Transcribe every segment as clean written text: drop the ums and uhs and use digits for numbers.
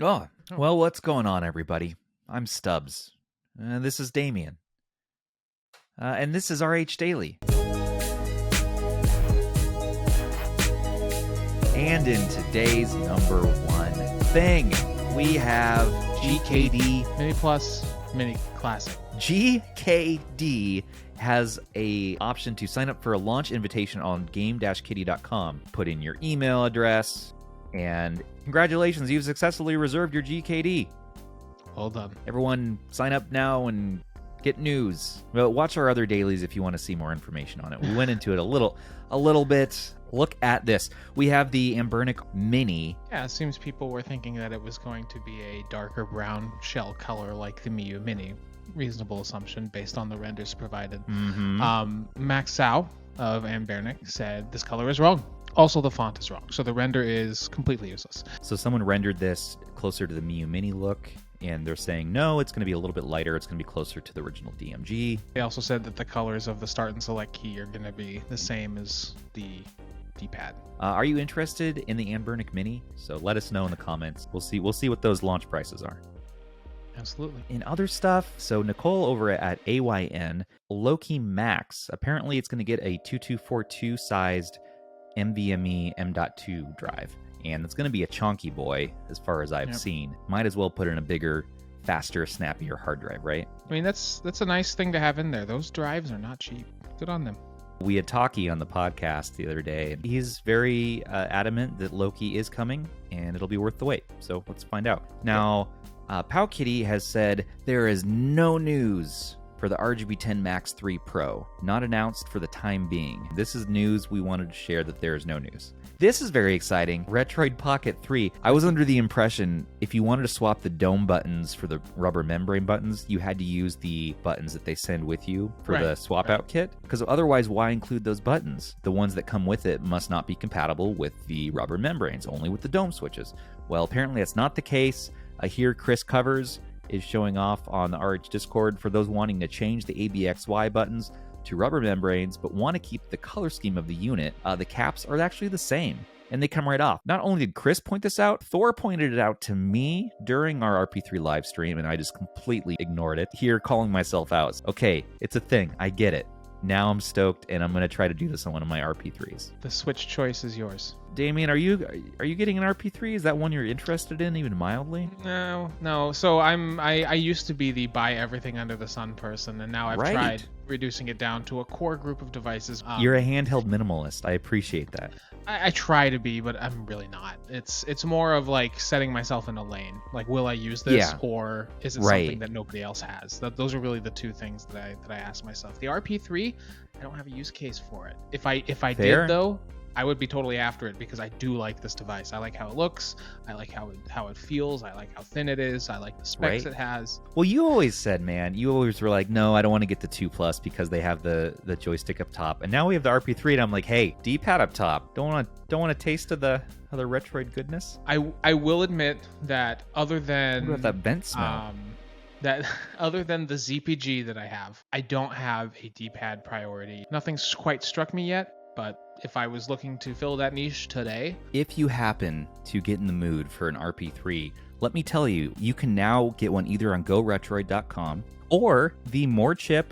Oh, well, what's going on, everybody? I'm Stubbs. This is Damien. And this is RH Daily. And in today's number one thing, we have GKD. Mini Plus, Mini Classic. GKD has a option to sign up for a launch invitation on game-kitty.com. Put in your email address, and congratulations, you've successfully reserved your GKD. Well done. Everyone sign up now and get news. Well, watch our other dailies if you want to see more information on it. We went into it a little bit. Look at this. We have the Anbernic Mini. Yeah, it seems people were thinking that it was going to be a darker brown shell color like the M.2 Mini. Reasonable assumption based on the renders provided. Max Sao of Anbernic said this color is wrong. Also, the font is wrong, so the render is completely useless. So someone rendered this closer to the M.2 Mini look, and they're saying, no, it's going to be a little bit lighter. It's going to be closer to the original DMG. They also said that the colors of the start and select key are going to be the same as the D-pad. Are you interested in the Anbernic Mini? So let us know in the comments. We'll see what those launch prices are. Absolutely. In other stuff, so Nicole over at AYN, Loki Max, apparently it's going to get a 2242 sized NVMe M.2 drive. And it's going to be a chunky boy, as far as I've seen. Might as well put in a bigger, faster, snappier hard drive, right? I mean, that's a nice thing to have in there. Those drives are not cheap. Good on them. We had Taki on the podcast the other day, and he's very adamant that Loki is coming, and it'll be worth the wait. So let's find out. Now, Powkitty has said there is no news for the RGB10 Max 3 Pro, not announced for the time being. This is news we wanted to share that there is no news. This is very exciting. Retroid Pocket 3. I was under the impression if you wanted to swap the dome buttons for the rubber membrane buttons, you had to use the buttons that they send with you for the swap out kit. Because otherwise, why include those buttons? The ones that come with it must not be compatible with the rubber membranes, only with the dome switches. Well, apparently that's not the case. Here, Chris Covers is showing off on the RH Discord for those wanting to change the ABXY buttons to rubber membranes but want to keep the color scheme of the unit. The caps are actually the same, and they come right off. Not only did Chris point this out, Thor pointed it out to me during our RP3 live stream, and I just completely ignored it. Here, calling myself out. Okay, it's a thing. I get it. Now I'm stoked, and I'm going to try to do this on one of my RP3s. The Switch choice is yours. Damien, are you getting an RP3? Is that one you're interested in, even mildly? No. So I used to be the buy everything under the sun person, and now I've tried reducing it down to a core group of devices. You're a handheld minimalist. I appreciate that. I try to be, but I'm really not. It's more of like setting myself in a lane. Like, will I use this, or is it something that nobody else has? Those are really the two things that I ask myself. The RP3, I don't have a use case for it. If I did though, I would be totally after it because I do like this device. I like how it looks. I like how it feels. I like how thin it is. I like the specs it has. Well, you always said, man, you always were like, no, I don't want to get the 2 Plus because they have the joystick up top. And now we have the RP3, and I'm like, hey, D-pad up top. Don't want a taste of the other Retroid goodness? I will admit that other than what about that bent smell? That other than the ZPG that I have, I don't have a D-pad priority. Nothing's quite struck me yet, but if I was looking to fill that niche today. If you happen to get in the mood for an RP3, let me tell you, you can now get one either on GoRetroid.com or the MoreChip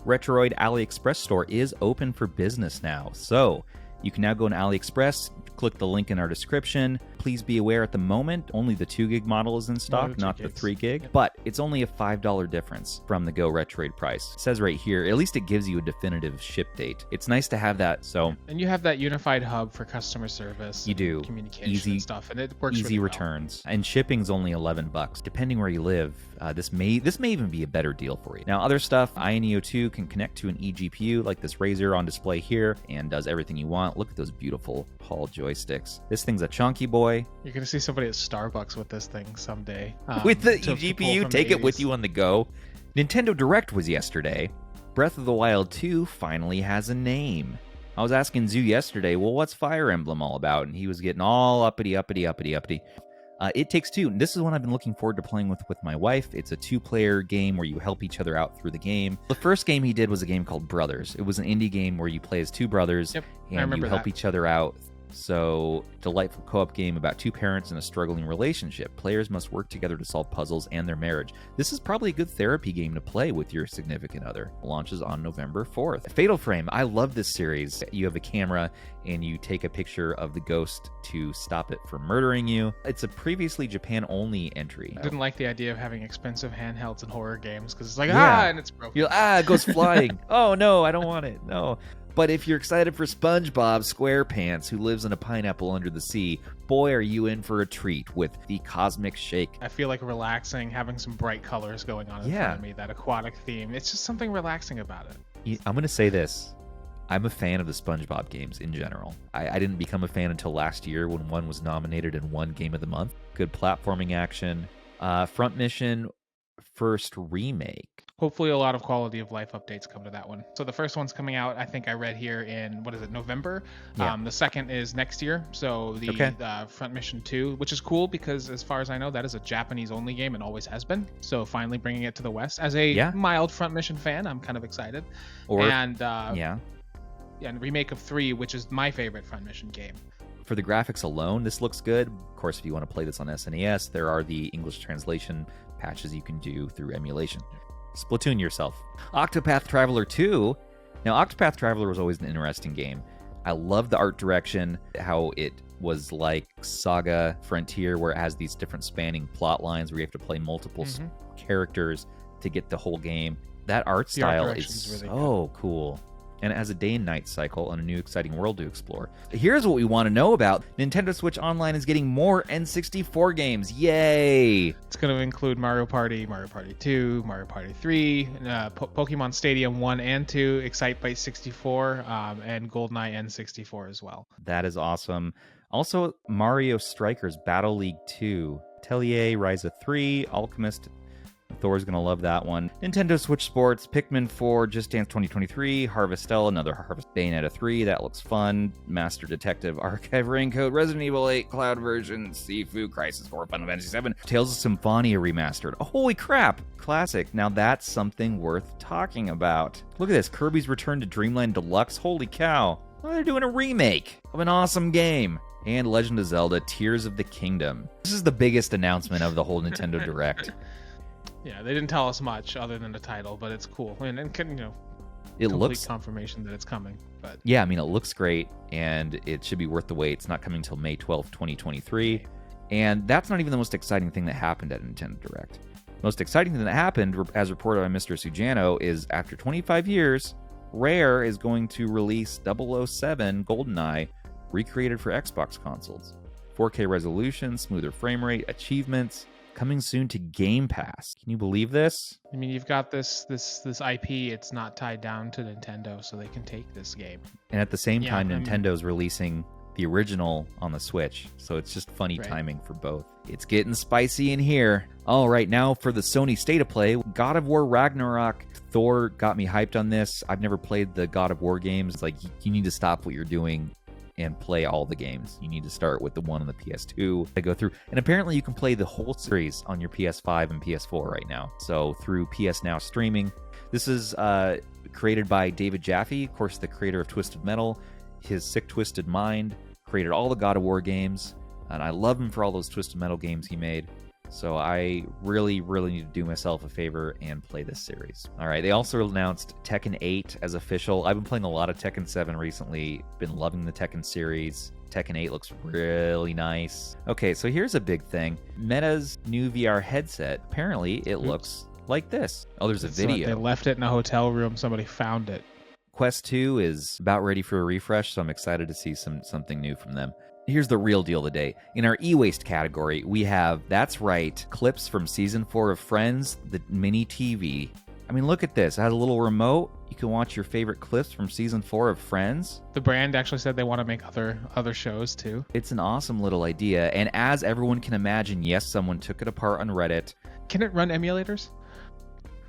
Retroid AliExpress store is open for business now. So you can now go on AliExpress, click the link in our description. Please be aware at the moment, only the 2 gig model is in stock, not the 3 gig. But it's only a $5 difference from the Go Retroid price. It says right here, at least it gives you a definitive ship date. It's nice to have that. So, and you have that unified hub for customer service. You do. Communication and stuff, and it works easy really well. returns. And shipping's only $11. Depending where you live, this may even be a better deal for you. Now, other stuff, AyaNeo 2 can connect to an eGPU like this Razer on display here and does everything you want. Look at those beautiful Hall joysticks. This thing's a chunky boy. You're going to see somebody at Starbucks with this thing someday. With the eGPU, take it with you on the go. Nintendo Direct was yesterday. Breath of the Wild 2 finally has a name. I was asking Zoo yesterday, well, what's Fire Emblem all about? And he was getting all uppity. It Takes Two. This is one I've been looking forward to playing with my wife. It's a 2-player game where you help each other out through the game. The first game he did was a game called Brothers. It was an indie game where you play as 2 brothers and you help each other out So, delightful co-op game about two parents in a struggling relationship. Players must work together to solve puzzles and their marriage. This is probably a good therapy game to play with your significant other. Launches on November 4th. Fatal Frame. I love this series. You have a camera and you take a picture of the ghost to stop it from murdering you. It's a previously Japan-only entry. I didn't like the idea of having expensive handhelds in horror games because it's like, and it's broken. It goes flying. Oh, no, I don't want it. No. But if you're excited for SpongeBob SquarePants, who lives in a pineapple under the sea, boy, are you in for a treat with the Cosmic Shake. I feel like relaxing, having some bright colors going on in front of me, that aquatic theme. It's just something relaxing about it. I'm going to say this. I'm a fan of the SpongeBob games in general. I didn't become a fan until last year when one was nominated and won Game of the Month. Good platforming action. Front Mission First Remake. Hopefully a lot of quality of life updates come to that one. So the first one's coming out, I think I read here in, November? Yeah. The second is next year. So the Front Mission 2, which is cool because as far as I know, that is a Japanese-only game and always has been. So finally bringing it to the West. As a mild Front Mission fan, I'm kind of excited. And remake of 3, which is my favorite Front Mission game. For the graphics alone, this looks good. Of course, if you want to play this on SNES, there are the English translation patches you can do through emulation. Splatoon yourself. Octopath Traveler 2. Now, Octopath Traveler was always an interesting game. I love the art direction, how it was like Saga Frontier, where it has these different spanning plot lines where you have to play multiple characters to get the whole game. That art style is really so cool. And it has a day and night cycle and a new exciting world to explore. Here's what we want to know about. Nintendo Switch Online is getting more N64 games. Yay! It's going to include Mario Party, Mario Party 2, Mario Party 3, Pokemon Stadium 1 and 2, Excitebike 64, and GoldenEye N64 as well. That is awesome. Also, Mario Strikers Battle League 2, Atelier, Ryza 3, Alchemist. Thor's going to love that one. Nintendo Switch Sports, Pikmin 4, Just Dance 2023, Harvestella, another Harvest, Bayonetta 3, that looks fun, Master Detective, Archive Raincoat, Resident Evil 8, Cloud version, Sifu, Crisis 4, Final Fantasy 7, Tales of Symphonia remastered. Oh, holy crap! Classic. Now that's something worth talking about. Look at this, Kirby's Return to Dreamland Deluxe. Holy cow. Oh, they're doing a remake of an awesome game. And Legend of Zelda, Tears of the Kingdom. This is the biggest announcement of the whole Nintendo Direct. Yeah, they didn't tell us much other than the title, but it's cool. And it looks confirmation that it's coming. But yeah, I mean, it looks great, and it should be worth the wait. It's not coming until May 12th, 2023. And that's not even the most exciting thing that happened at Nintendo Direct. Most exciting thing that happened, as reported by Mr. Sujano, is after 25 years, Rare is going to release 007 GoldenEye, recreated for Xbox consoles. 4K resolution, smoother frame rate, achievements. Coming soon to Game Pass. Can you believe this? I mean, you've got this IP. It's not tied down to Nintendo, so they can take this game. And at the same time, Nintendo's releasing the original on the Switch, so it's just funny timing for both. It's getting spicy in here. All right, now for the Sony State of Play, God of War Ragnarok. Thor got me hyped on this. I've never played the God of War games. It's like, you need to stop what you're doing and play all the games. You need to start with the one on the PS2 to go through. And apparently you can play the whole series on your PS5 and PS4 right now. So through PS Now streaming. This is created by David Jaffe, of course, the creator of Twisted Metal. His Sick Twisted Mind created all the God of War games. And I love him for all those Twisted Metal games he made. So I really, really need to do myself a favor and play this series. All right, they also announced Tekken 8 as official. I've been playing a lot of Tekken 7 recently. Been loving the Tekken series. Tekken 8 looks really nice. Okay, so here's a big thing. Meta's new VR headset, apparently it looks like this. Oh, there's a video. They left it in a hotel room. Somebody found it. Quest 2 is about ready for a refresh, so I'm excited to see something new from them. Here's the real deal today. In our Ewaste category, we have, that's right, clips from Season 4 of Friends, the mini TV. I mean, look at this. It has a little remote. You can watch your favorite clips from Season 4 of Friends. The brand actually said they want to make other shows, too. It's an awesome little idea. And as everyone can imagine, yes, someone took it apart on Reddit. Can it run emulators?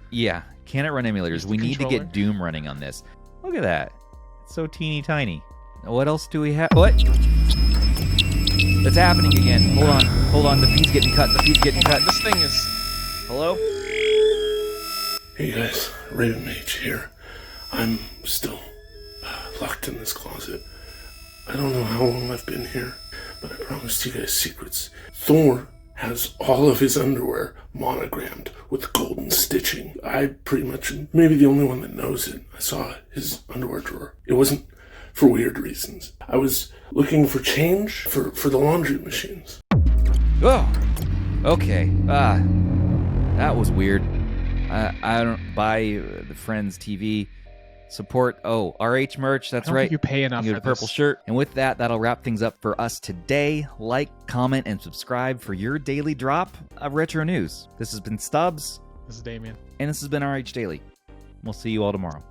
Yeah, can it run emulators? We need to get Doom running on this. Look at that. It's so teeny tiny. What else do we have? What? That's happening again. Hold on. The feed's getting cut. This thing is... Hello? Hey guys, RavenMage here. I'm still locked in this closet. I don't know how long I've been here, but I promised you guys secrets. Thor has all of his underwear monogrammed with golden stitching. I pretty much am maybe the only one that knows it. I saw his underwear drawer. It wasn't for weird reasons. I was looking for change for the laundry machines. Oh, okay. That was weird. I don't buy the Friends TV. Support RH merch. That's right. You pay enough you for get a purple shirt. And with that, that'll wrap things up for us today. Like, comment, and subscribe for your daily drop of retro news. This has been Stubbs. This is Damien. And this has been RH Daily. We'll see you all tomorrow.